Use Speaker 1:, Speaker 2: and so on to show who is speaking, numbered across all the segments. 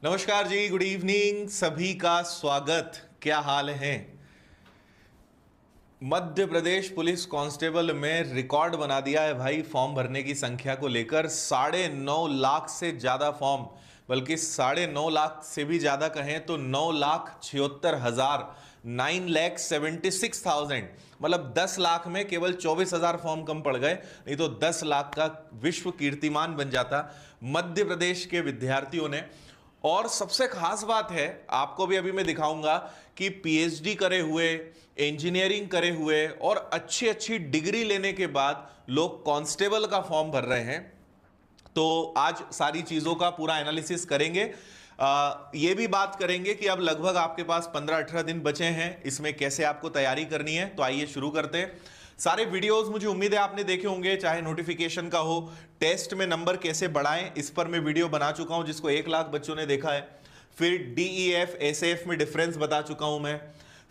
Speaker 1: नमस्कार जी, good evening, सभी का स्वागत। क्या हाल है? मध्य प्रदेश पुलिस कांस्टेबल में रिकॉर्ड बना दिया है भाई फॉर्म भरने की संख्या को लेकर। 9.5 लाख से ज्यादा फॉर्म, बल्कि 9.5 लाख से भी ज्यादा कहें तो 9,76,000, 9,76,000, मतलब 10 लाख में केवल 24,000 फॉर्म कम पड़ गए, नहीं तो 10 लाख का विश्व कीर्तिमान बन जाता मध्य प्रदेश के विद्यार्थियों ने। और सबसे खास बात है, आपको भी अभी मैं दिखाऊंगा कि पीएचडी करे हुए, इंजीनियरिंग करे हुए और अच्छी अच्छी डिग्री लेने के बाद लोग कांस्टेबल का फॉर्म भर रहे हैं। तो आज सारी चीजों का पूरा एनालिसिस करेंगे। ये भी बात करेंगे कि अब लगभग आपके पास 15-18 दिन बचे हैं, इसमें कैसे आपको तैयारी करनी है। तो आइए शुरू करते हैं। सारे वीडियोस मुझे उम्मीद है आपने देखे होंगे, चाहे नोटिफिकेशन का हो, टेस्ट में नंबर कैसे बढ़ाएं, इस पर मैं वीडियो बना चुका हूं जिसको 1 लाख बच्चों ने देखा है। फिर डीईएफ एसएएफ में डिफरेंस बता चुका हूं मैं।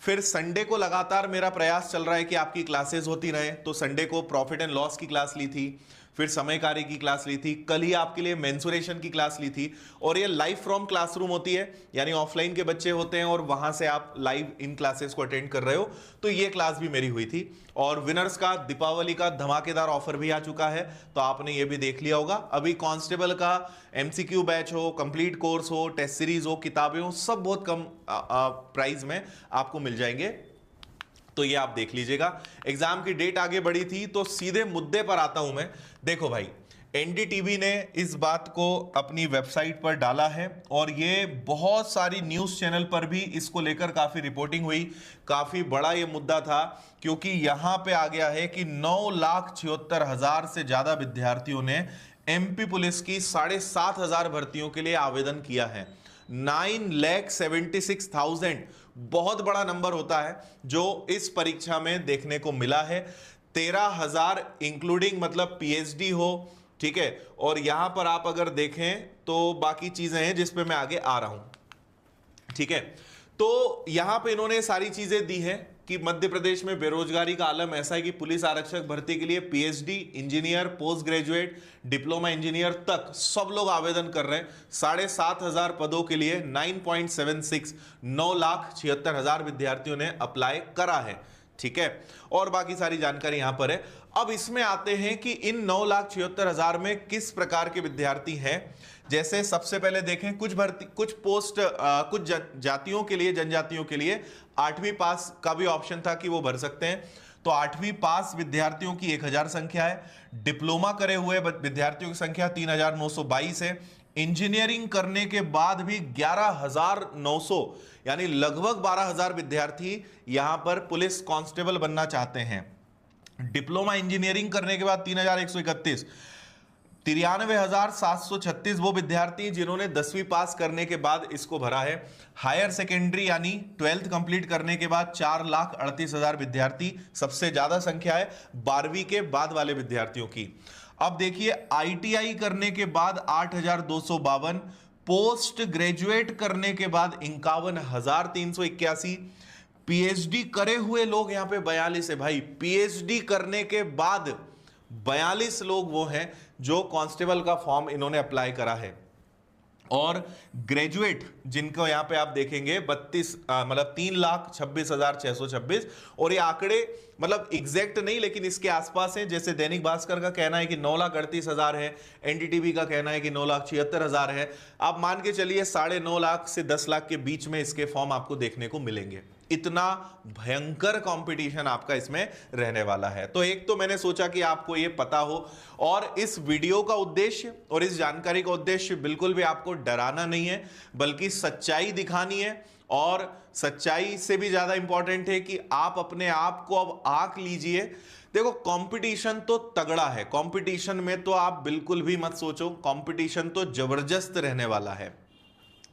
Speaker 1: फिर संडे को लगातार मेरा प्रयास चल रहा है कि आपकी क्लासेस होती रहे, तो संडे को प्रॉफिट एंड लॉस की क्लास ली थी, फिर समय कार्य की क्लास ली थी, कल ही आपके लिए मेंसुरेशन की क्लास ली थी। और ये लाइव फ्रॉम क्लासरूम होती है, यानी ऑफलाइन के बच्चे होते हैं और वहां से आप लाइव इन क्लासेस को अटेंड कर रहे हो। तो ये क्लास भी मेरी हुई थी। और विनर्स का दीपावली का धमाकेदार ऑफर भी आ चुका है, तो आपने ये भी देख लिया होगा। अभी कांस्टेबल का एमसीक्यू बैच हो, कंप्लीट कोर्स हो, टेस्ट सीरीज हो, किताबें हो, सब बहुत कम प्राइस में आपको मिल जाएंगे, तो ये आप देख लीजिएगा। एग्जाम की डेट आगे बढ़ी थी, तो सीधे मुद्दे पर आता हूं मैं। देखो भाई, एनडीटीवी ने इस बात को अपनी वेबसाइट पर डाला है और ये बहुत सारी न्यूज चैनल पर भी इसको लेकर काफी रिपोर्टिंग हुई। काफी बड़ा ये मुद्दा था, क्योंकि यहां पे आ गया है कि 9,76,000 से ज्यादा विद्यार्थियों ने एमपी पुलिस की 7,500 भर्तियों के लिए आवेदन किया है। 9,76,000 बहुत बड़ा नंबर होता है जो इस परीक्षा में देखने को मिला है। 13,000 इंक्लूडिंग मतलब पीएचडी हो, ठीक है। और यहां पर आप अगर देखें तो बाकी चीजें हैं जिस पे मैं आगे आ रहा हूं, ठीक है। तो यहां पे इन्होंने सारी चीजें दी है कि मध्य प्रदेश में बेरोजगारी का आलम ऐसा है कि पुलिस आरक्षक भर्ती के लिए PhD, engineer, post graduate, diploma engineer तक सब लोग आवेदन कर रहे हैं। 7,500 पदों के लिए 9.76, 9,76,000 विद्यार्थियों ने अप्लाई करा है, ठीक है। और बाकी सारी जानकारी यहां पर है। अब इसमें आते हैं कि इन 9,76,000 में किस प्रकार के विद्यार्थी हैं। जैसे सबसे पहले देखें, कुछ भर्ती, कुछ पोस्ट, कुछ जातियों के लिए, जनजातियों के लिए 8वीं पास का भी ऑप्शन था कि वो भर सकते हैं। तो 8वीं पास विद्यार्थियों की 1,000 संख्या है। डिप्लोमा करे हुए विद्यार्थियों की संख्या 3,922 है। इंजीनियरिंग करने के बाद भी 11,900, यानी लगभग 12,000 विद्यार्थी यहां पर पुलिस कांस्टेबल बनना चाहते हैं। डिप्लोमा इंजीनियरिंग करने के बाद 3,131, 93,736 वो विद्यार्थी जिन्होंने 10वीं पास करने के बाद इसको भरा है। हायर सेकेंडरी यानी 12th कंप्लीट करने के बाद 4,38,000 विद्यार्थी, सबसे ज्यादा संख्या है 12वीं के बाद वाले विद्यार्थियों की। अब देखिए, आईटीआई करने के बाद 8,252, पोस्ट ग्रेजुएट करने के बाद 51,381, पीएचडी करे हुए लोग यहां पे 42 है भाई। पीएचडी करने के बाद 42 लोग वो हैं जो कांस्टेबल का फॉर्म इन्होंने अप्लाई करा है। और ग्रेजुएट जिनको यहां पे आप देखेंगे 32, मतलब 3,26,626। और ये आंकड़े मतलब एग्जैक्ट नहीं, लेकिन इसके आसपास है। जैसे दैनिक भास्कर का कहना है कि 9,38,000 है, एनडीटीवी का कहना है कि 9,76,000 है। आप मान के चलिए 9.5 लाख से 10 लाख के बीच में इसके फॉर्म आपको देखने को मिलेंगे। इतना भयंकर कंपटीशन आपका इसमें रहने वाला है। तो एक तो मैंने सोचा कि आपको यह पता हो, और इस वीडियो का उद्देश्य और इस जानकारी का उद्देश्य बिल्कुल भी आपको डराना नहीं है, बल्कि सच्चाई दिखानी है। और सच्चाई से भी ज्यादा इंपॉर्टेंट है कि आप अपने आप को अब आंक लीजिए। देखो, कंपटीशन तो तगड़ा है, कंपटीशन में तो आप बिल्कुल भी मत सोचो, कंपटीशन तो जबरदस्त रहने वाला है,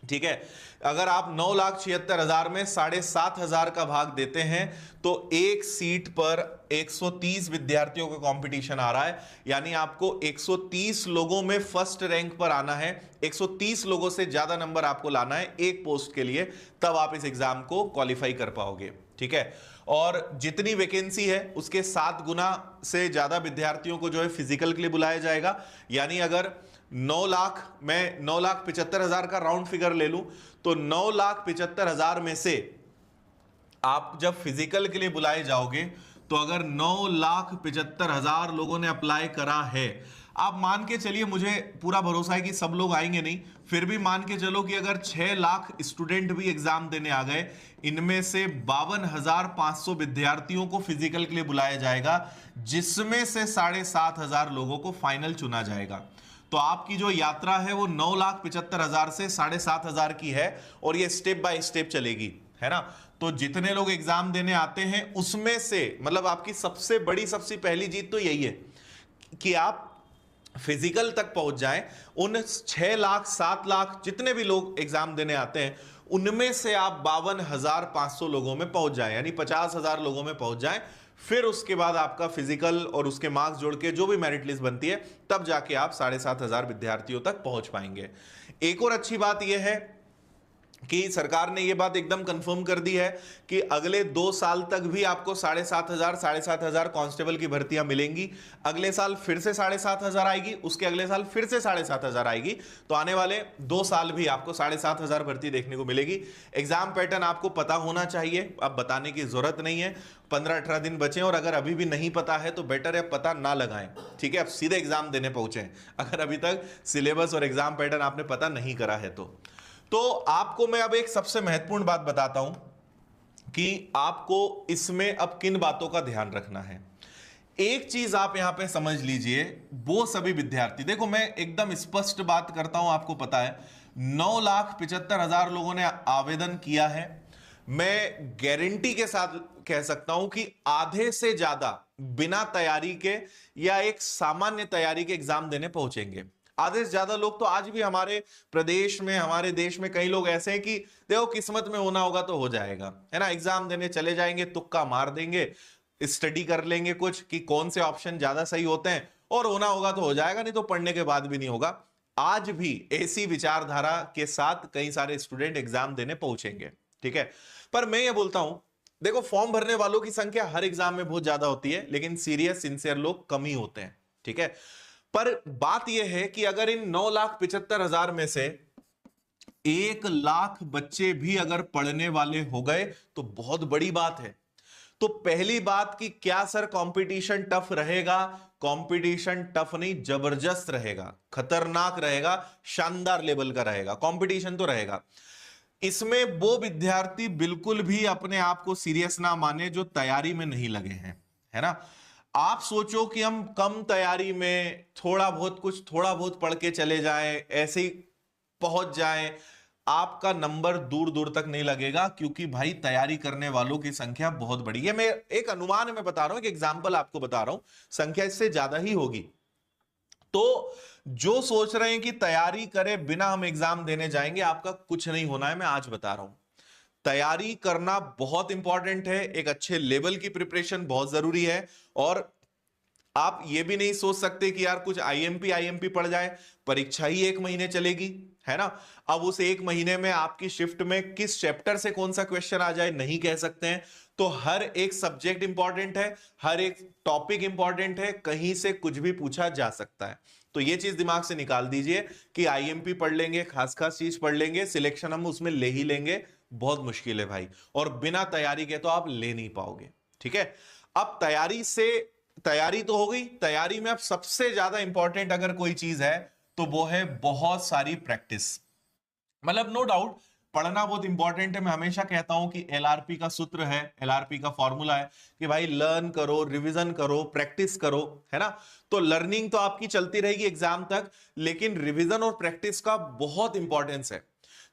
Speaker 1: ठीक है। अगर आप 9,76,000 में 7,500 का भाग देते हैं तो एक सीट पर 130 विद्यार्थियों का कंपटीशन आ रहा है। यानी आपको 130 लोगों में फर्स्ट रैंक पर आना है, 130 लोगों से ज्यादा नंबर आपको लाना है एक पोस्ट के लिए, तब आप इस एग्जाम को क्वालिफाई कर पाओगे, ठीक है। और जितनी वैकेंसी है उसके 7 गुना से ज्यादा विद्यार्थियों को जो है फिजिकल के लिए बुलाया जाएगा। यानी अगर मैं 9,75,000 का राउंड फिगर ले लूं तो 9,75,000 में से आप जब फिजिकल के लिए बुलाए जाओगे तो अगर 9,75,000 लोगों ने अप्लाई करा है, आप मान के चलिए, मुझे पूरा भरोसा है कि सब लोग आएंगे नहीं, फिर भी मान के चलो कि अगर 6 लाख स्टूडेंट भी एग्जाम देने आ गए, इनमें से 52,500 विद्यार्थियों को फिजिकल के लिए बुलाया जाएगा, जिसमें से 7,500 लोगों को फाइनल चुना जाएगा। तो आपकी जो यात्रा है वो 9,75,000 से 7,500 की है, और ये स्टेप बाय स्टेप चलेगी, है ना। तो जितने लोग एग्जाम देने आते हैं उसमें से, मतलब आपकी सबसे बड़ी, सबसे पहली जीत तो यही है कि आप फिजिकल तक पहुंच जाएं। उन 6 लाख 7 लाख जितने भी लोग एग्जाम देने आते हैं, उनमें से आप 52,500 लोगों में पहुंच जाएं, यानी 50,000 लोगों में पहुंच जाएं। फिर उसके बाद आपका फिजिकल और उसके मार्क्स जोड़ के जो भी मेरिट लिस्ट बनती है, तब जाके आप 7,500 विद्यार्थियों तक पहुंच पाएंगे। एक और अच्छी बात यह है कि सरकार ने यह बात एकदम कंफर्म कर दी है कि अगले 2 साल तक भी आपको 7,500 कांस्टेबल की भर्तियां मिलेंगी। अगले साल फिर से 7,500 आएगी, उसके अगले साल फिर से 7,500 आएगी। तो आने वाले 2 साल भी आपको 7,500 भर्ती देखने को मिलेगी। एग्जाम पैटर्न आपको पता होना चाहिए, अब बताने की जरूरत नहीं है। 15-18 दिन बचे, और अगर अभी भी नहीं पता है तो बेटर है पता ना लगाएं, ठीक है। अब सीधे एग्जाम देने पहुंचे अगर अभी तक सिलेबस और एग्जाम पैटर्न आपने पता नहीं करा है तो आपको मैं अब एक सबसे महत्वपूर्ण बात बताता हूं कि आपको इसमें अब किन बातों का ध्यान रखना है। एक चीज आप यहां पे समझ लीजिए, वो सभी विद्यार्थी, देखो मैं एकदम स्पष्ट बात करता हूं, आपको पता है 9,75,000 लोगों ने आवेदन किया है। मैं गारंटी के साथ कह सकता हूं कि आधे से ज्यादा बिना तैयारी के या एक सामान्य तैयारी के एग्जाम देने पहुंचेंगे। आधे से ज्यादा लोग तो आज भी हमारे प्रदेश में, हमारे देश में कई लोग ऐसे हैं कि देखो किस्मत में होना होगा तो हो जाएगा, है ना। एग्जाम देने चले जाएंगे, तुक्का मार देंगे, स्टडी कर लेंगे कुछ कि कौन से ऑप्शन ज्यादा सही होते हैं, और होना होगा तो हो जाएगा, नहीं तो पढ़ने के बाद भी नहीं होगा। आज भी ऐसी विचारधारा के साथ कई सारे स्टूडेंट एग्जाम देने पहुंचेंगे, ठीक है। पर मैं ये बोलता हूं, देखो फॉर्म भरने वालों की संख्या हर एग्जाम में बहुत ज्यादा होती है, लेकिन सीरियस सिंसियर लोग कम ही होते हैं, ठीक है। पर बात यह है कि अगर इन 9,75,000 में से 1 लाख बच्चे भी अगर पढ़ने वाले हो गए तो बहुत बड़ी बात है। तो पहली बात कि क्या सर कंपटीशन टफ रहेगा? कंपटीशन टफ नहीं, जबरदस्त रहेगा, खतरनाक रहेगा, शानदार लेवल का रहेगा। कंपटीशन तो रहेगा। इसमें वो विद्यार्थी बिल्कुल भी अपने आप को सीरियस ना माने जो तैयारी में नहीं लगे हैं, है ना। आप सोचो कि हम कम तैयारी में थोड़ा बहुत पढ़ के चले जाएं, ऐसे ही पहुंच जाएं, आपका नंबर दूर दूर तक नहीं लगेगा, क्योंकि भाई तैयारी करने वालों की संख्या बहुत बड़ी है। मैं एक अनुमान में बता रहा हूं, एक एग्जांपल आपको बता रहा हूं, संख्या इससे ज्यादा ही होगी। तो जो सोच रहे हैं कि तैयारी करे बिना हम एग्जाम देने जाएंगे, आपका कुछ नहीं होना है। मैं आज बता रहा हूं, तैयारी करना बहुत इंपॉर्टेंट है, एक अच्छे लेवल की प्रिपरेशन बहुत जरूरी है। और आप ये भी नहीं सोच सकते कि यार कुछ आईएमपी पढ़ जाए, परीक्षा ही 1 महीने चलेगी, है ना। अब उस 1 महीने में आपकी शिफ्ट में किस चैप्टर से कौन सा क्वेश्चन आ जाए नहीं कह सकते हैं। तो हर एक सब्जेक्ट इंपॉर्टेंट है, हर एक टॉपिक इंपॉर्टेंट है, कहीं से कुछ भी पूछा जा सकता है। तो ये चीज दिमाग से निकाल दीजिए कि आईएमपी पढ़ लेंगे, खास चीज पढ़ लेंगे, सिलेक्शन हम उसमें ले ही लेंगे, बहुत मुश्किल है भाई। और बिना तैयारी के तो आप ले नहीं पाओगे, ठीक है। अब तैयारी तो हो गई। तैयारी में अब सबसे ज्यादा इंपॉर्टेंट अगर कोई चीज है तो वो है बहुत सारी प्रैक्टिस। मतलब नो डाउट पढ़ना बहुत इंपॉर्टेंट है। मैं हमेशा कहता हूं कि एलआरपी का सूत्र है, एलआरपी का फॉर्मूला है कि भाई लर्न करो, रिवीजन करो, प्रैक्टिस करो, है ना। तो लर्निंग तो आपकी चलती रहेगी एग्जाम तक, लेकिन रिवीजन और प्रैक्टिस का बहुत इंपॉर्टेंस है।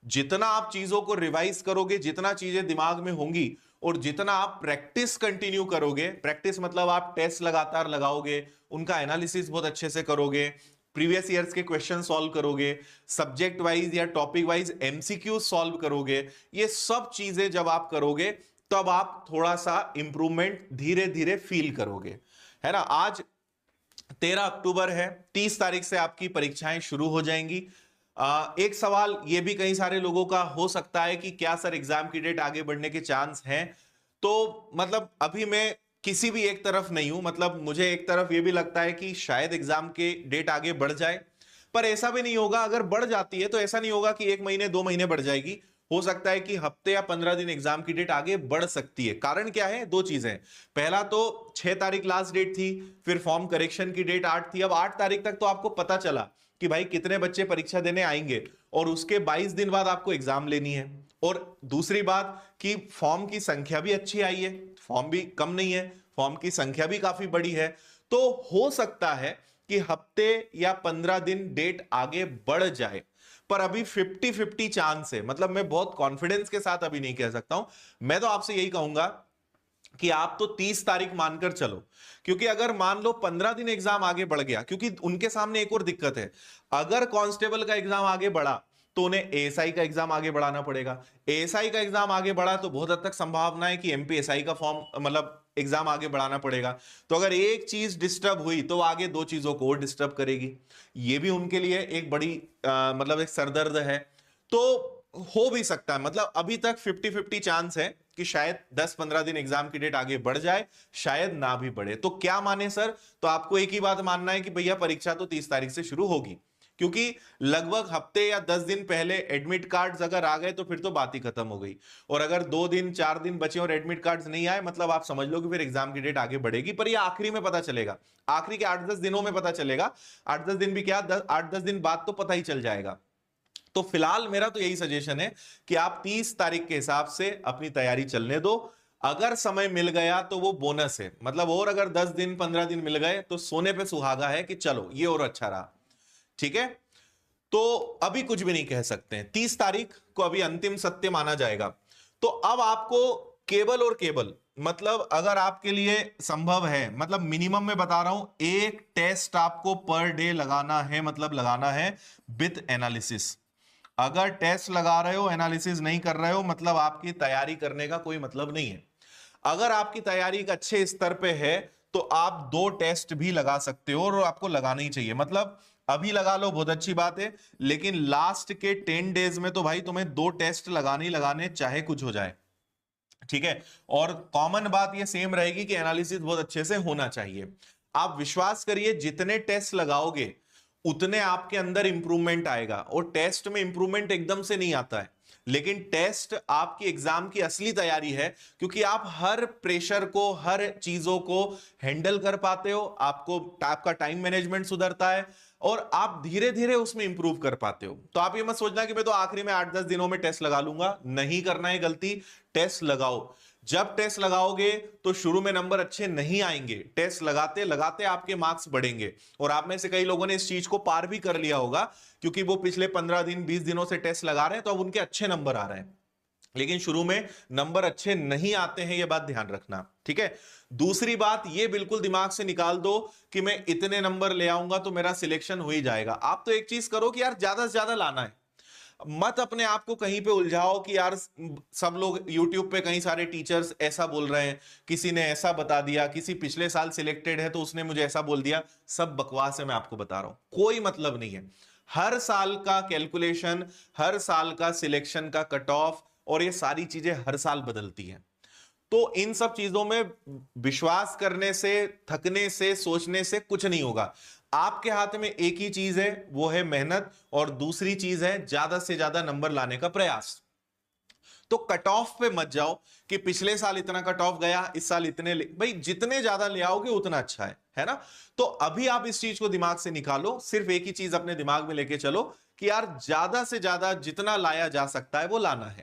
Speaker 1: जितना आप चीजों को रिवाइज करोगे, जितना चीजें दिमाग में होंगी, और जितना आप प्रैक्टिस कंटिन्यू करोगे, प्रैक्टिस मतलब आप टेस्ट लगातार लगाओगे, उनका एनालिसिस बहुत अच्छे से करोगे, प्रीवियस ईयर्स के क्वेश्चन सॉल्व करोगे, सब्जेक्ट वाइज या टॉपिक वाइज एमसीक्यू सॉल्व करोगे, ये सब चीजें जब आप करोगे तब आप थोड़ा सा इंप्रूवमेंट धीरे धीरे फील करोगे, है ना। आज 13 अक्टूबर है, 30 तारीख से आपकी परीक्षाएं शुरू हो जाएंगी। एक सवाल ये भी कई सारे लोगों का हो सकता है कि क्या सर एग्जाम की डेट आगे बढ़ने के चांस हैं? तो मतलब अभी मैं किसी भी एक तरफ नहीं हूं। मतलब मुझे एक तरफ ये भी लगता है कि शायद एग्जाम के डेट आगे बढ़ जाए, पर ऐसा भी नहीं होगा, अगर बढ़ जाती है तो ऐसा नहीं होगा कि 1 महीने 2 महीने बढ़ जाएगी, हो सकता है कि हफ्ते या 15 दिन एग्जाम की डेट आगे बढ़ सकती है। कारण क्या है, दो चीजें। पहला तो 6 तारीख लास्ट डेट थी, फिर फॉर्म करेक्शन की डेट 8 थी, अब 8 तारीख तक तो आपको पता चला कि भाई कितने बच्चे परीक्षा देने आएंगे, और उसके 22 दिन बाद आपको एग्जाम लेनी है। और दूसरी बात कि फॉर्म की संख्या भी अच्छी आई है, फॉर्म भी कम नहीं है, फॉर्म की संख्या भी काफी बड़ी है। तो हो सकता है कि हफ्ते या 15 दिन डेट आगे बढ़ जाए, पर अभी 50-50 चांस है। मतलब मैं बहुत कॉन्फिडेंस के साथ अभी नहीं कह सकता हूं। मैं तो आपसे यही कहूंगा कि आप तो 30 तारीख मानकर चलो, क्योंकि अगर मान लो 15 दिन एग्जाम आगे बढ़ गया, क्योंकि उनके सामने एक और दिक्कत है, अगर कांस्टेबल का एग्जाम आगे बढ़ा तो उन्हें एएसआई का एग्जाम आगे बढ़ाना पड़ेगा। एएसआई का एग्जाम आगे बढ़ा तो बहुत हद तक संभावना है कि एमपीएसआई का फॉर्म मतलब एग्जाम आगे बढ़ाना पड़ेगा। तो अगर एक चीज डिस्टर्ब हुई तो आगे दो चीजों को और डिस्टर्ब करेगी। ये भी उनके लिए एक बड़ी मतलब एक सरदर्द है। तो हो भी सकता है, मतलब अभी तक 50-50 चांस है कि शायद 10-15 दिन एग्जाम की डेट आगे बढ़ जाए, शायद ना भी बढ़े। तो क्या माने सर? तो आपको एक ही बात मानना है कि भैया परीक्षा तो 30 तारीख से शुरू होगी, क्योंकि लगभग हफ्ते या 10 दिन पहले एडमिट कार्ड्स अगर आ गए तो फिर तो बात ही खत्म हो गई। और अगर 2 दिन 4 दिन बचे और एडमिट कार्ड्स नहीं आए, मतलब आप समझ लो कि फिर एग्जाम की डेट आगे बढ़ेगी, पर ये आखिरी में पता चलेगा, आखिरी के 8-10 दिनों में पता चलेगा। 8-10 दिन भी क्या, 8-10 दिन बाद तो पता ही चल जाएगा। तो फिलहाल मेरा तो यही सजेशन है कि आप 30 तारीख के हिसाब से अपनी तैयारी चलने दो। अगर समय मिल गया तो वो बोनस है, मतलब और अगर 10 दिन 15 दिन मिल गए तो सोने पे सुहागा है कि चलो ये और अच्छा रहा। ठीक है, तो अभी कुछ भी नहीं कह सकते हैं, 30 तारीख को अभी अंतिम सत्य माना जाएगा। तो अब आपको केवल और केवल, मतलब अगर आपके लिए संभव है, मतलब मिनिमम मैं बता रहा हूं, एक टेस्ट आपको पर डे लगाना है, मतलब लगाना है विद एनालिसिस। अगर टेस्ट लगा रहे हो, एनालिसिस नहीं कर रहे हो, मतलब आपकी तैयारी करने का कोई मतलब नहीं है। अगर आपकी तैयारी एक अच्छे स्तर पे है तो आप 2 टेस्ट भी लगा सकते हो, और आपको लगाना ही चाहिए। मतलब अभी लगा लो बहुत अच्छी बात है, लेकिन लास्ट के 10 डेज में तो भाई तुम्हें 2 टेस्ट लगाने ही लगाने, चाहे कुछ हो जाए। ठीक है, और कॉमन बात ये सेम रहेगी कि एनालिसिस बहुत अच्छे से होना चाहिए। आप विश्वास करिए, जितने टेस्ट लगाओगे उतने आपके अंदर इंप्रूवमेंट आएगा। और टेस्ट में इंप्रूवमेंट एकदम से नहीं आता है, लेकिन टेस्ट आपकी एग्जाम की असली तैयारी है, क्योंकि आप हर प्रेशर को, हर चीजों को हैंडल कर पाते हो, आपका टाइम मैनेजमेंट सुधरता है, और आप धीरे धीरे उसमें इंप्रूव कर पाते हो। तो आप ये मत सोचना कि मैं तो आखिरी में 8-10 दिनों में टेस्ट लगा लूंगा, नहीं करना है गलती। टेस्ट लगाओ। जब टेस्ट लगाओगे तो शुरू में नंबर अच्छे नहीं आएंगे, टेस्ट लगाते लगाते आपके मार्क्स बढ़ेंगे। और आप में से कई लोगों ने इस चीज को पार भी कर लिया होगा, क्योंकि वो पिछले 15 दिन 20 दिनों से टेस्ट लगा रहे हैं, तो अब उनके अच्छे नंबर आ रहे हैं। लेकिन शुरू में नंबर अच्छे नहीं आते हैं, यह बात ध्यान रखना। ठीक है, दूसरी बात ये बिल्कुल दिमाग से निकाल दो कि मैं इतने नंबर ले आऊंगा तो मेरा सिलेक्शन हो ही जाएगा। आप तो एक चीज करो कि यार ज्यादा से ज्यादा लाना है, मत अपने आप को कहीं पे उलझाओ कि यार सब लोग YouTube पे कई सारे टीचर्स ऐसा बोल रहे हैं, किसी ने ऐसा बता दिया, किसी पिछले साल सिलेक्टेड है तो उसने मुझे ऐसा बोल दिया। सब बकवास है, मैं आपको बता रहा हूं, कोई मतलब नहीं है। हर साल का कैलकुलेशन, हर साल का सिलेक्शन का कट ऑफ, और ये सारी चीजें हर साल बदलती हैं। तो इन सब चीजों में विश्वास करने से, थकने से, सोचने से कुछ नहीं होगा। आपके हाथ में एक ही चीज है, वो है मेहनत, और दूसरी चीज है ज्यादा से ज्यादा नंबर लाने का प्रयास। तो कट ऑफ पे मत जाओ कि पिछले साल इतना कट ऑफ गया, इस साल इतने भाई जितने ज्यादा ले आओगे उतना अच्छा है ना। तो अभी आप इस चीज को दिमाग से निकालो, सिर्फ एक ही चीज अपने दिमाग में लेके चलो कि यार ज्यादा से ज्यादा जितना लाया जा सकता है वो लाना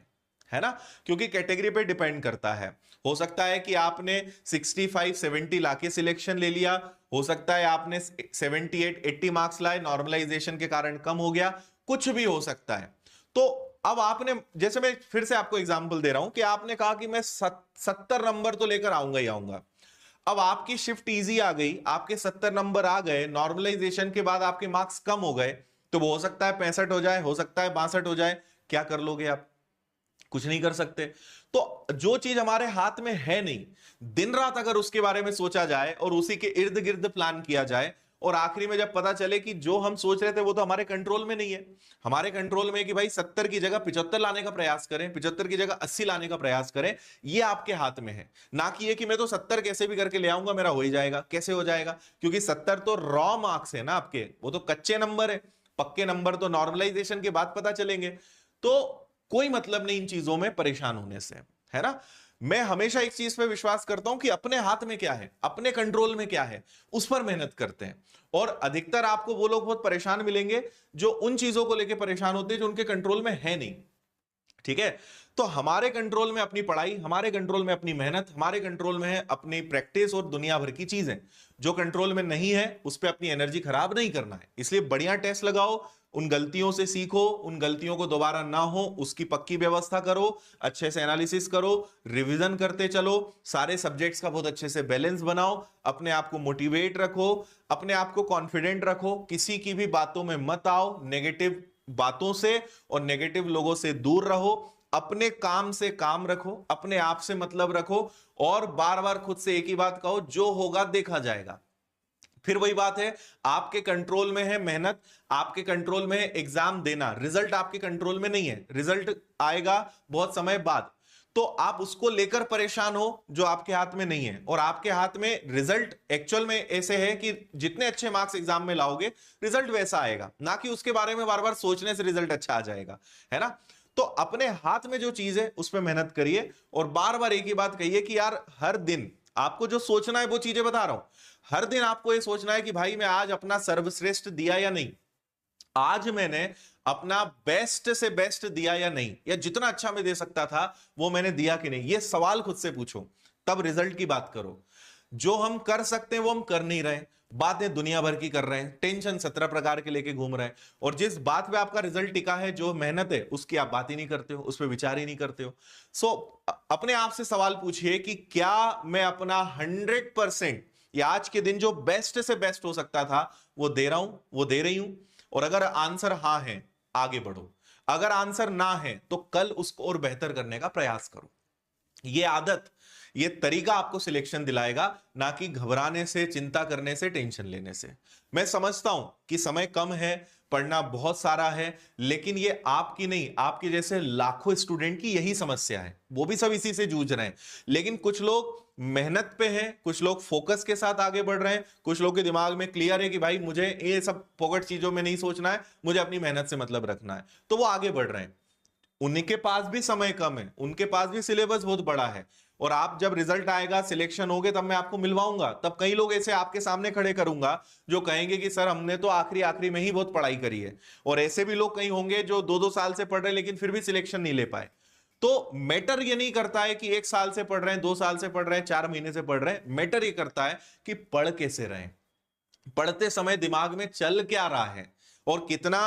Speaker 1: है ना। क्योंकि कैटेगरी पे डिपेंड करता है, हो सकता है कि आपने 65-70 लाके सिलेक्शन ले लिया, हो सकता है आपने 78-80 मार्क्स लाए, नॉर्मलाइजेशन के कारण कम हो गया, कुछ भी हो सकता है। तो अब आपने, जैसे मैं फिर से आपको एग्जांपल दे रहा हूं कि आपने कहा कि मैं 70 नंबर तो लेकर आऊंगा ही आऊंगा। अब आपकी शिफ्ट इजी आ गई, आपके 70 नंबर आ गए, नॉर्मलाइजेशन के बाद आपके मार्क्स कम हो गए, तो वो हो सकता है 65 हो जाए, हो सकता है 62 हो जाए। क्या कर लोगे आप? कुछ नहीं कर सकते। तो जो चीज हमारे हाथ में है नहीं, दिन रात अगर उसके बारे में सोचा जाए और उसी के इर्द गिर्द प्लान किया जाए, और आखिरी में जब पता चले कि जो हम सोच रहे थे वो तो हमारे कंट्रोल में नहीं है, हमारे कंट्रोल में कि भाई 70 की जगह 75 लाने का प्रयास करें, 75 की जगह 80 लाने का प्रयास करें, ये आपके हाथ में है। ना कि ये कि मैं तो 70 कैसे भी करके ले आऊंगा, मेरा हो ही जाएगा। कैसे हो जाएगा? क्योंकि 70 तो रॉ मार्क्स है ना आपके, वो तो कच्चे नंबर है। पक्के नंबर तो नॉर्मलाइजेशन के बाद पता चलेंगे। तो कोई मतलब नहीं इन चीजों में परेशान होने से, है ना। मैं हमेशा एक चीज पे विश्वास करता हूं कि अपने हाथ में क्या है, अपने कंट्रोल में क्या है, उस पर मेहनत करते हैं। और अधिकतर आपको वो लोग बहुत परेशान मिलेंगे जो उन चीजों को लेकर परेशान होते हैं जो उनके कंट्रोल में है नहीं। ठीक है, तो हमारे कंट्रोल में अपनी पढ़ाई, हमारे कंट्रोल में अपनी मेहनत, हमारे कंट्रोल में है अपनी प्रैक्टिस और दुनिया भर की चीजें। जो कंट्रोल में नहीं है उस पर अपनी एनर्जी खराब नहीं करना है। इसलिए बढ़िया टेस्ट लगाओ, उन गलतियों से सीखो, उन गलतियों को दोबारा ना हो उसकी पक्की व्यवस्था करो, अच्छे से एनालिसिस करो, रिवीजन करते चलो, सारे सब्जेक्ट्स का बहुत अच्छे से बैलेंस बनाओ, अपने आप को मोटिवेट रखो, अपने आप को कॉन्फिडेंट रखो, किसी की भी बातों में मत आओ, नेगेटिव बातों से और नेगेटिव लोगों से दूर रहो, अपने काम से काम रखो, अपने आप से मतलब रखो, और बार बार खुद से एक ही बात कहो, जो होगा देखा जाएगा। फिर वही बात है, आपके कंट्रोल में है मेहनत, आपके कंट्रोल में है एग्जाम देना, रिजल्ट आपके कंट्रोल में नहीं है, रिजल्ट आएगा बहुत समय बाद। तो आप उसको लेकर परेशान हो जो आपके हाथ में नहीं है, और आपके हाथ में रिजल्ट एक्चुअल में ऐसे है कि जितने अच्छे मार्क्स एग्जाम में लाओगे रिजल्ट वैसा आएगा, ना कि उसके बारे में बार बार सोचने से रिजल्ट अच्छा आ जाएगा, है ना। तो अपने हाथ में जो चीज है उस पर मेहनत करिए, और बार बार एक ही बात कहिए कि यार हर दिन आपको जो सोचना है वो चीजें बता रहा हूं, हर दिन आपको ये सोचना है कि भाई मैं आज अपना सर्वश्रेष्ठ दिया या नहीं, आज मैंने अपना बेस्ट से बेस्ट दिया या नहीं, या जितना अच्छा मैं दे सकता था वो मैंने दिया कि नहीं। ये सवाल खुद से पूछो, तब रिजल्ट की बात करो। जो हम कर सकते हैं वो हम कर नहीं रहे, बातें दुनिया भर की कर रहे हैं, टेंशन 17 प्रकार के लेके घूम रहे हैं, और जिस बात पे आपका रिजल्ट टिका है, जो मेहनत है, उसकी आप बात ही नहीं करते हो, उस पर विचार ही नहीं करते हो। सो अपने आप से सवाल पूछिए कि क्या मैं अपना 100% या आज के दिन जो बेस्ट से बेस्ट हो सकता था वो दे रहा हूं, वो दे रही हूं। और अगर आंसर हां है, आगे बढ़ो, अगर आंसर ना है तो कल उसको और बेहतर करने का प्रयास करो। ये आदत, ये तरीका आपको सिलेक्शन दिलाएगा, ना कि घबराने से, चिंता करने से, टेंशन लेने से। मैं समझता हूं कि समय कम है, पढ़ना बहुत सारा है, लेकिन ये आपकी नहीं, आपके जैसे लाखों स्टूडेंट की यही समस्या है, वो भी सब इसी से जूझ रहे हैं। लेकिन कुछ लोग मेहनत पे हैं, कुछ लोग फोकस के साथ आगे बढ़ रहे हैं, कुछ लोग के दिमाग में क्लियर है कि भाई मुझे ये सब फोकट चीजों में नहीं सोचना है, मुझे अपनी मेहनत से मतलब रखना है, तो वो आगे बढ़ रहे हैं। उनके पास भी समय कम है, उनके पास भी सिलेबस बहुत बड़ा है, और आप जब रिजल्ट आएगा, सिलेक्शन होगे, तब मैं आपको मिलवाऊंगा, तब कई लोग ऐसे आपके सामने खड़े करूंगा जो कहेंगे कि सर हमने तो आखिरी आखिरी में ही बहुत पढ़ाई करी है। और ऐसे भी लोग कई होंगे जो 2-2 साल से पढ़ रहे हैं लेकिन फिर भी सिलेक्शन नहीं ले पाए। तो मैटर ये नहीं करता है कि 1 साल से पढ़ रहे हैं, 2 साल से पढ़ रहे हैं, 4 महीने से पढ़ रहे हैं, मैटर ये करता है कि पढ़ कैसे रहे, पढ़ते समय दिमाग में चल क्या रहा है, और कितना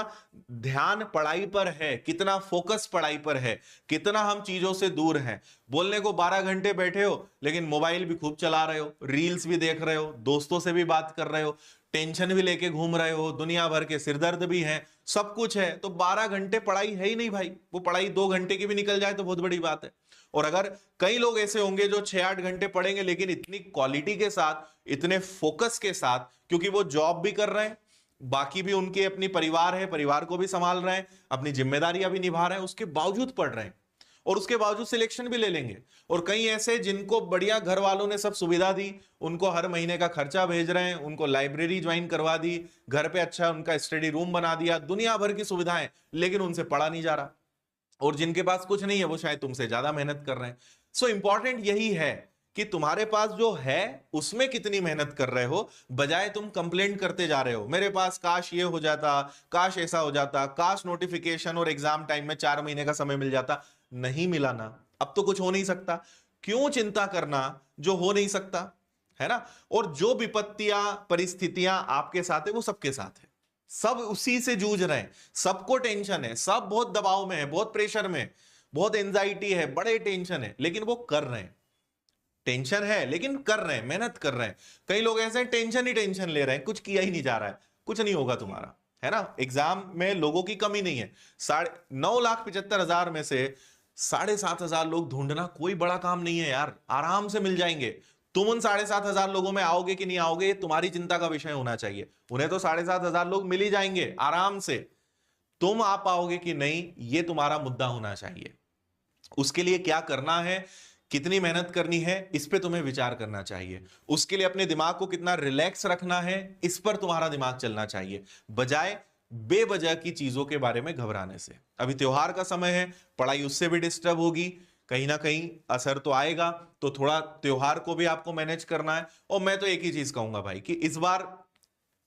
Speaker 1: ध्यान पढ़ाई पर है, कितना फोकस पढ़ाई पर है, कितना हम चीजों से दूर हैं। बोलने को 12 घंटे बैठे हो लेकिन मोबाइल भी खूब चला रहे हो, रील्स भी देख रहे हो, दोस्तों से भी बात कर रहे हो, टेंशन भी लेके घूम रहे हो, दुनिया भर के सिरदर्द भी हैं, सब कुछ है, तो 12 घंटे पढ़ाई है ही नहीं भाई। वो पढ़ाई 2 घंटे की भी निकल जाए तो बहुत बड़ी बात है। और अगर कई लोग ऐसे होंगे जो 6-8 घंटे पढ़ेंगे लेकिन इतनी क्वालिटी के साथ, इतने फोकस के साथ, क्योंकि वो जॉब भी कर रहे हैं, बाकी भी उनके अपनी परिवार है, परिवार को भी संभाल रहे हैं, अपनी जिम्मेदारियां भी निभा रहे हैं, उसके बावजूद पढ़ रहे हैं, और उसके बावजूद सिलेक्शन भी ले लेंगे। और कई ऐसे जिनको बढ़िया घर वालों ने सब सुविधा दी, उनको हर महीने का खर्चा भेज रहे हैं, उनको लाइब्रेरी ज्वाइन करवा दी, घर पे अच्छा उनका स्टडी रूम बना दिया, दुनिया भर की सुविधाएं, लेकिन उनसे पढ़ा नहीं जा रहा। और जिनके पास कुछ नहीं है वो शायद तुमसे ज्यादा मेहनत कर रहे हैं। सो इंपॉर्टेंट यही है कि तुम्हारे पास जो है उसमें कितनी मेहनत कर रहे हो, बजाय तुम कंप्लेंट करते जा रहे हो मेरे पास काश ये हो जाता, काश ऐसा हो जाता, काश नोटिफिकेशन और एग्जाम टाइम में 4 महीने का समय मिल जाता। नहीं मिला ना, अब तो कुछ हो नहीं सकता, क्यों चिंता करना जो हो नहीं सकता, है ना। और जो विपत्तियां, परिस्थितियां आपके साथ है वो सबके साथ है, सब उसी से जूझ रहे हैं, सबको टेंशन है, सब बहुत दबाव में है, बहुत प्रेशर में, बहुत एंजाइटी है, बड़े टेंशन है, लेकिन वो कर रहे हैं। टेंशन है लेकिन कर रहे हैं, मेहनत कर रहे हैं। कई लोग ऐसे हैं टेंशन ही टेंशन ले रहे हैं, कुछ किया ही नहीं जा रहा है, कुछ नहीं होगा तुम्हारा, है ना। एग्जाम में लोगों की कमी नहीं है, 9,75,000 में से 7,500 लोग ढूंढना कोई बड़ा काम नहीं है यार, आराम से मिल जाएंगे। तुम उन 7,500 लोगों में आओगे कि नहीं आओगे, ये तुम्हारी चिंता का विषय होना चाहिए। उन्हें तो 7,500 लोग मिल ही जाएंगे आराम से, तुम आ पाओगे कि नहीं, ये तुम्हारा मुद्दा होना चाहिए। उसके लिए क्या करना है, कितनी मेहनत करनी है, इस पे तुम्हें विचार करना चाहिए। उसके लिए अपने दिमाग को कितना रिलैक्स रखना है, इस पर तुम्हारा दिमाग चलना चाहिए, बजाय बेवजह की चीजों के बारे में घबराने से। अभी त्योहार का समय है, पढ़ाई उससे भी डिस्टर्ब होगी, कहीं ना कहीं असर तो आएगा, तो थोड़ा त्योहार को भी आपको मैनेज करना है। और मैं तो एक ही चीज कहूंगा भाई कि इस बार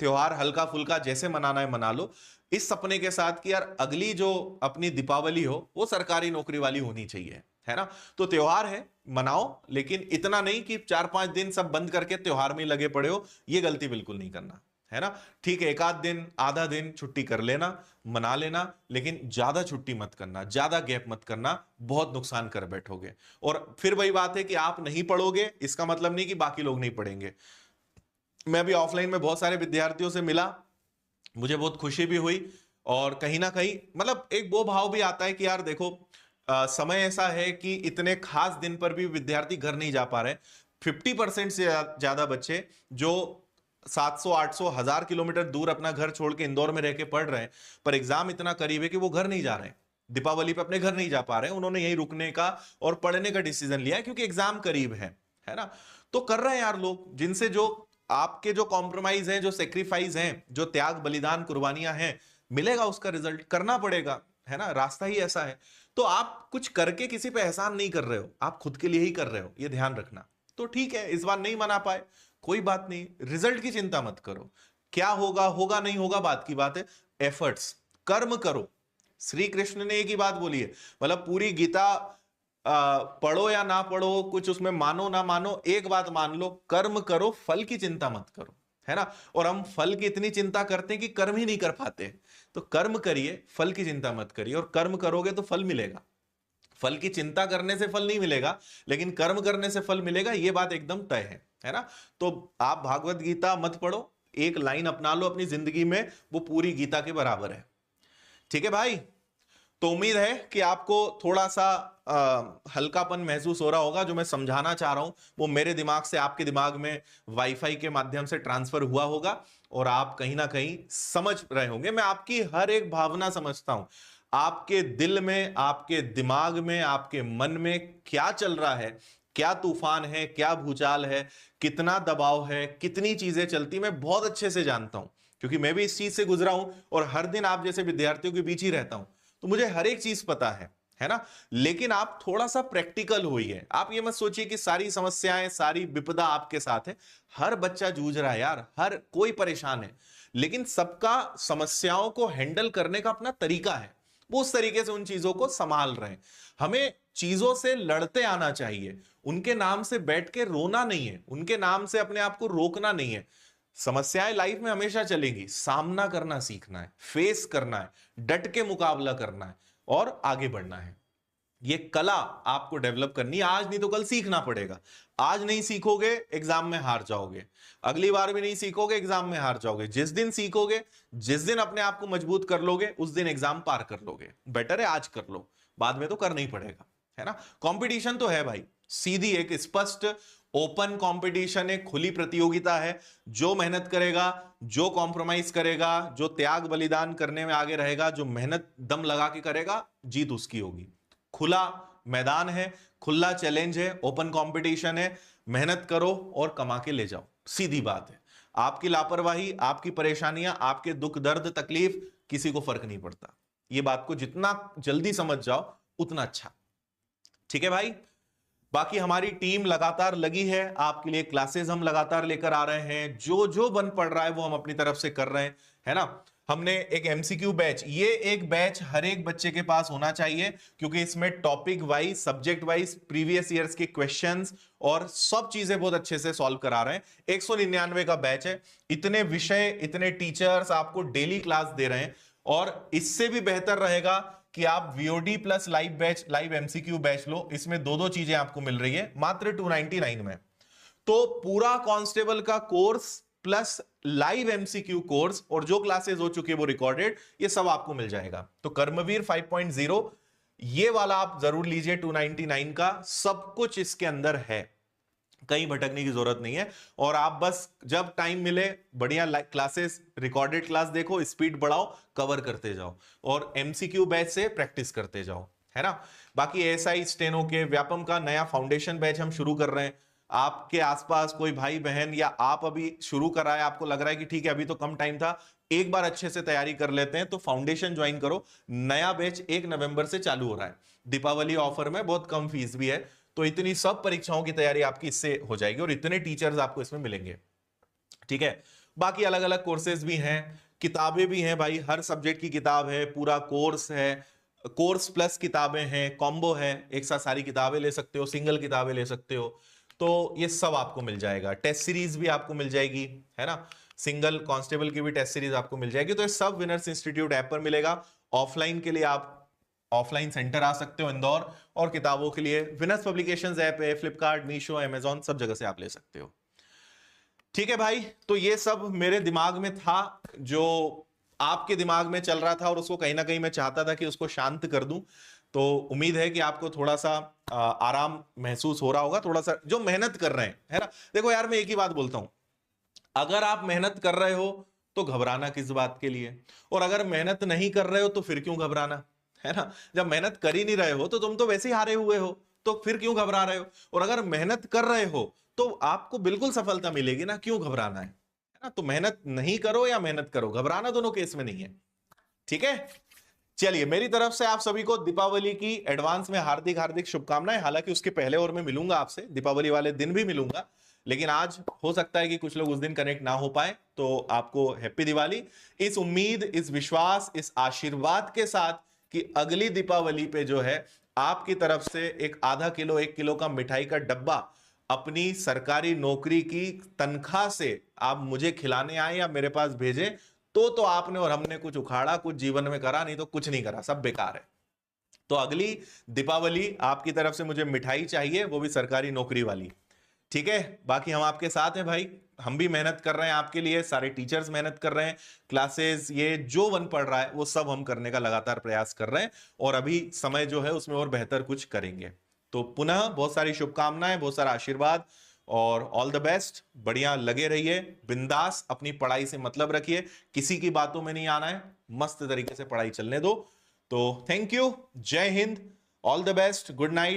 Speaker 1: त्योहार हल्का फुल्का जैसे मनाना है मना लो, इस सपने के साथ कि यार अगली जो अपनी दीपावली हो वो सरकारी नौकरी वाली होनी चाहिए, है ना। तो त्योहार है, मनाओ, लेकिन इतना नहीं कि 4-5 दिन सब बंद करके त्योहार में लगे पड़े हो। ये गलती बिल्कुल नहीं करना, है ना। ठीक है, एक आध दिन आधा दिन छुट्टी कर लेना, मना लेना, लेकिन ज्यादा छुट्टी मत करना, ज्यादा गैप मत करना, बहुत नुकसान कर बैठोगे। और फिर वही बात है कि आप नहीं पढ़ोगे इसका मतलब नहीं कि बाकी लोग नहीं पढ़ेंगे। मैं अभी ऑफलाइन में बहुत सारे विद्यार्थियों से मिला, मुझे बहुत खुशी भी हुई, और कहीं ना कहीं मतलब एक वो भाव भी आता है कि यार देखो, समय ऐसा है कि इतने खास दिन पर भी विद्यार्थी घर नहीं जा पा रहे। 50% से ज्यादा बच्चे जो 700-800-1000 किलोमीटर दूर अपना घर छोड़ के इंदौर में रह के पढ़ रहे हैं, पर एग्जाम इतना करीब है कि वो घर नहीं जा रहे हैं, दीपावली पे अपने घर नहीं जा पा रहे हैं, उन्होंने यहीं रुकने का और पढ़ने का डिसीजन लिया है क्योंकि एग्जाम करीब है ना। तो कर रहे हैं यार लोग, जिनसे जो आपके जो कॉम्प्रोमाइज हैं, जो सेक्रीफाइस हैं, जो त्याग बलिदान कुर्बानियां हैं, मिलेगा उसका रिजल्ट, करना पड़ेगा, है ना, रास्ता ही ऐसा है। तो आप कुछ करके किसी पे एहसान नहीं कर रहे हो, आप खुद के लिए ही कर रहे हो, ये ध्यान रखना। तो ठीक है, इस बार नहीं मना पाए, कोई बात नहीं, रिजल्ट की चिंता मत करो, क्या होगा होगा, नहीं होगा बात की बात है। एफर्ट्स, कर्म करो। श्री कृष्ण ने एक ही बात बोली है, मतलब पूरी गीता पढ़ो या ना पढ़ो, कुछ उसमें मानो ना मानो, एक बात मान लो, कर्म करो, फल की चिंता मत करो, है ना। और हम फल की इतनी चिंता करते हैं कि कर्म ही नहीं कर पाते। तो कर्म करिए, फल की चिंता मत करिए, और कर्म करोगे तो फल मिलेगा। फल की चिंता करने से फल नहीं मिलेगा, लेकिन कर्म करने से फल मिलेगा, ये बात एकदम तय है ना। तो आप भागवत गीता मत पढ़ो, एक लाइन अपना लो अपनी जिंदगी में, वो पूरी गीता के बराबर है। ठीक है भाई, तो उम्मीद है कि आपको थोड़ा सा हल्कापन महसूस हो रहा होगा। जो मैं समझाना चाह रहा हूं वो मेरे दिमाग से आपके दिमाग में वाईफाई के माध्यम से ट्रांसफर हुआ होगा, और आप कहीं ना कहीं समझ रहे होंगे। मैं आपकी हर एक भावना समझता हूं, आपके दिल में, आपके दिमाग में, आपके मन में क्या चल रहा है, क्या तूफान है, क्या भूचाल है, कितना दबाव है, कितनी चीजें चलती, मैं बहुत अच्छे से जानता हूं, क्योंकि मैं भी इस चीज से गुजरा हूं और हर दिन आप जैसे विद्यार्थियों के बीच ही रहता हूं, तो मुझे हर एक चीज पता है ना। लेकिन आप थोड़ा सा प्रैक्टिकल होइए। आप ये मत सोचिए कि सारी समस्याएं, सारी विपदा आपके साथ है। हर बच्चा जूझ रहा है यार, हर कोई परेशान है, लेकिन सबका समस्याओं को हैंडल करने का अपना तरीका है, वो उस तरीके से उन चीजों को संभाल रहे हैं। हमें चीजों से लड़ते आना चाहिए, उनके नाम से बैठ के रोना नहीं है, उनके नाम से अपने आप को रोकना नहीं है। समस्याएं लाइफ में हमेशा चलेंगी, सामना करना सीखना है, फेस करना है, डट के मुकाबला करना है और आगे बढ़ना है। ये कला आपको डेवलप करनी है, आज नहीं तो कल सीखना पड़ेगा। आज नहीं सीखोगे एग्जाम में हार जाओगे, अगली बार भी नहीं सीखोगे एग्जाम में हार जाओगे। जिस दिन सीखोगे, जिस दिन अपने आप को मजबूत कर लोगे, उस दिन एग्जाम पार कर लोगे। बेटर है आज कर लो, बाद में तो करना ही पड़ेगा, है ना। कंपटीशन तो है भाई, सीधी एक स्पष्ट ओपन कंपटीशन है, खुली प्रतियोगिता है। जो मेहनत करेगा, जो कॉम्प्रोमाइज करेगा, जो त्याग बलिदान करने में आगे रहेगा, जो मेहनत दम लगा के करेगा, जीत उसकी होगी। खुला मैदान है, खुला चैलेंज है, ओपन कंपटीशन है। मेहनत करो और कमा के ले जाओ, सीधी बात है। आपकी लापरवाही, आपकी परेशानियां, आपके दुख दर्द तकलीफ किसी को फर्क नहीं पड़ता। ये बात को जितना जल्दी समझ जाओ उतना अच्छा। ठीक है भाई, बाकी हमारी टीम लगातार लगी है, आपके लिए क्लासेस हम लगातार लेकर आ रहे हैं, जो जो बन पड़ रहा है वो हम अपनी तरफ से कर रहे हैं, है ना। हमने एक एमसीक्यू बैच, ये एक बैच हर एक बच्चे के पास होना चाहिए, क्योंकि इसमें topic wise, subject wise previous years के क्वेश्चंस और सब चीजें बहुत अच्छे से सॉल्व करा रहे हैं। 199 का बैच है, इतने विषय, इतने टीचर्स आपको डेली क्लास दे रहे हैं। और इससे भी बेहतर रहेगा कि आप VOD plus live batch, live MCQ batch लो, इसमें दो दो चीजें आपको मिल रही है मात्र 299 में। तो पूरा कांस्टेबल का course plus live MCQ course और जो क्लासेस हो चुके वो रिकॉर्डेड, ये सब आपको मिल जाएगा। तो कर्मवीर 5.0 ये वाला आप जरूर लीजिए, 299 का, सब कुछ इसके अंदर है, कहीं भटकने की जरूरत नहीं है। और आप बस जब टाइम मिले बढ़िया क्लासेस, रिकॉर्डेड क्लास देखो, स्पीड बढ़ाओ, कवर करते जाओ और एमसीक्यू बैच से प्रैक्टिस करते जाओ, है ना। बाकी एएसआई स्टेनो के व्यापम का नया फाउंडेशन बैच हम शुरू कर रहे हैं। आपके आसपास कोई भाई बहन या आप अभी शुरू कर रहा है, आपको लग रहा है कि ठीक है अभी तो कम टाइम था, एक बार अच्छे से तैयारी कर लेते हैं तो फाउंडेशन ज्वाइन करो। नया बैच 1 नवंबर से चालू हो रहा है, दीपावली ऑफर में, बहुत कम फीस भी है, तो इतनी सब परीक्षाओं की तैयारी आपकी इससे हो जाएगी और इतने टीचर्स आपको इसमें मिलेंगे। ठीक है, बाकी अलग अलग कोर्सेज भी हैं, किताबें भी हैं भाई, हर सब्जेक्ट की किताब है, पूरा कोर्स है, कोर्स प्लस किताबें हैं, कॉम्बो है, एक साथ सारी किताबें ले सकते हो, सिंगल किताबें ले सकते हो, तो ये सब आपको मिल जाएगा। टेस्ट सीरीज भी आपको मिल जाएगी, है ना, सिंगल कांस्टेबल की भी टेस्ट सीरीज आपको मिल जाएगी। तो ये सब विनर्स इंस्टीट्यूट ऐप पर मिलेगा। ऑफलाइन के लिए आप ऑफलाइन सेंटर आ सकते हो इंदौर, और किताबों के लिए विनर्स पब्लिकेशंस ऐप है, फ्लिपकार्ट, मीशो, अमेजॉन, सब जगह से आप ले सकते हो। ठीक है भाई, तो ये सब मेरे दिमाग में था, जो आपके दिमाग में चल रहा था, और उसको कहीं ना कहीं मैं चाहता था कि उसको शांत कर दूं। तो उम्मीद है कि आपको थोड़ा सा आराम महसूस हो रहा होगा, थोड़ा सा जो मेहनत कर रहे हैं, है ना। देखो यार, मैं एक ही बात बोलता हूं, अगर आप मेहनत कर रहे हो तो घबराना किस बात के लिए, और अगर मेहनत नहीं कर रहे हो तो फिर क्यों घबराना, है ना। जब मेहनत कर ही नहीं रहे हो तो तुम तो वैसे ही हारे हुए हो, तो फिर क्यों घबरा रहे हो। और अगर मेहनत कर रहे हो तो आपको बिल्कुल सफलता मिलेगी ना, क्यों घबराना है ना। तो मेहनत नहीं करो या मेहनत करो, घबराना दोनों केस में नहीं है। ठीक है, चलिए, मेरी तरफ से आप सभी को दीपावली की एडवांस में हार्दिक हार्दिक शुभकामनाएं। हालांकि उसके पहले और मैं मिलूंगा आपसे, दीपावली वाले दिन भी मिलूंगा, लेकिन आज हो सकता है कि कुछ लोग उस दिन कनेक्ट ना हो पाए, तो आपको हैप्पी दिवाली। इस उम्मीद, इस विश्वास, इस आशीर्वाद के साथ कि अगली दीपावली पे जो है आपकी तरफ से एक आधा किलो 1 किलो का मिठाई का डब्बा अपनी सरकारी नौकरी की तनख्वाह से आप मुझे खिलाने आए या मेरे पास भेजे, तो आपने और हमने कुछ उखाड़ा, कुछ जीवन में करा, नहीं तो कुछ नहीं करा, सब बेकार है। तो अगली दीपावली आपकी तरफ से मुझे मिठाई चाहिए, वो भी सरकारी नौकरी वाली। ठीक है, बाकी हम आपके साथ हैं भाई, हम भी मेहनत कर रहे हैं आपके लिए, सारे टीचर्स मेहनत कर रहे हैं, क्लासेस ये जो वन पढ़ रहा है वो सब हम करने का लगातार प्रयास कर रहे हैं, और अभी समय जो है उसमें और बेहतर कुछ करेंगे। तो पुनः बहुत सारी शुभकामनाएं, बहुत सारा आशीर्वाद, और ऑल द बेस्ट। बढ़िया लगे रहिए, बिंदास अपनी पढ़ाई से मतलब रखिए, किसी की बातों में नहीं आना है, मस्त तरीके से पढ़ाई चलने दो। तो थैंक यू, जय Hind, all the best, good night.